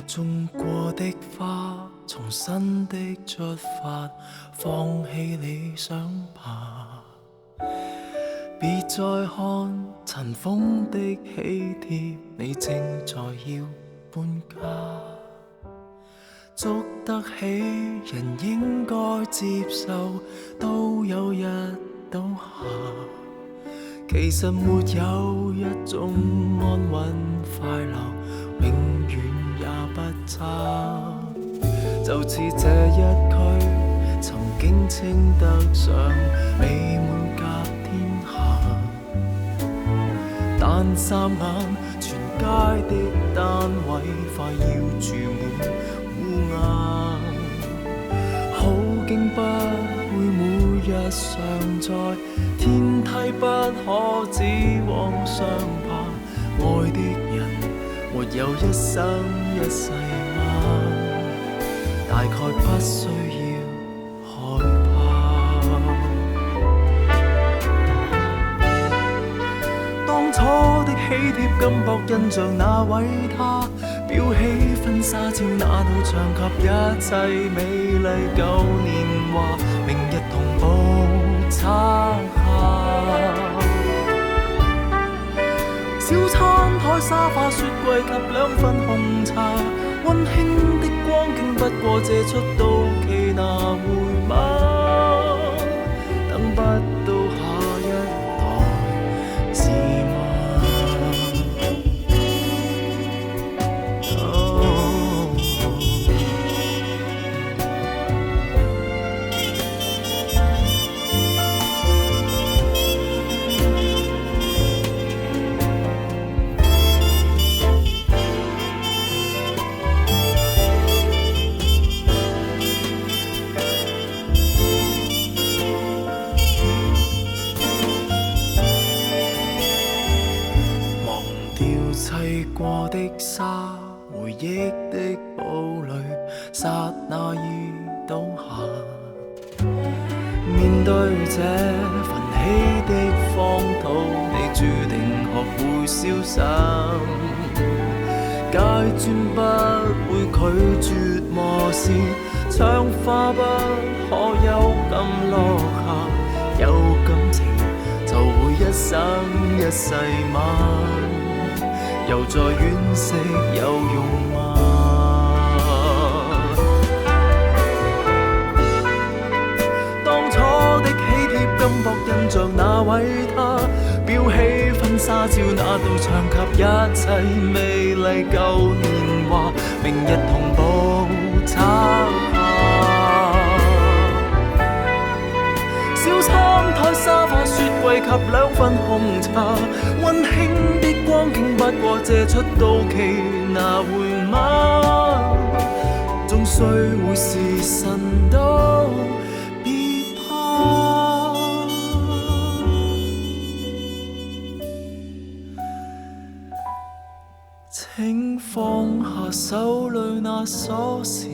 種過的花，重新的出發，放棄理想吧。別再看塵封的喜帖，你正在要搬家。捉得起人應該接受，都有日倒下。其實沒有一種安穩快樂永遠也不差。就似這一區曾經稱得上美滿甲天下，但霎眼全街的單位快要住滿烏鴉。好景不會每日常在，天梯不可只往上爬。愛的人沒有一生一世嗎？大概不需要害怕。當初的喜帖金箔印象那位他，裱起婚紗照那道牆及一切美麗舊年華，明日同步拆下。小餐台沙發雪櫃及兩份紅茶，溫馨的光景不過借出到期拿回嗎？等不到下一代是嗎？砌過的沙，回憶的堡壘，剎那已倒下。面對這焚起的荒土，你注定學會瀟灑。階磚不會拒絕磨蝕，窗花不可有咁落下。有感情就會一生一世嗎？又再惋惜有用嗎？當初的喜帖金箔印象那位他，裱起婚紗照那道牆及一切美麗舊年華，明日同步拆下。小餐台沙發雪櫃及兩份紅茶，溫馨的光景不過借出到期拿回嗎？終須會是神都別怕。請放下手裏那鎖匙，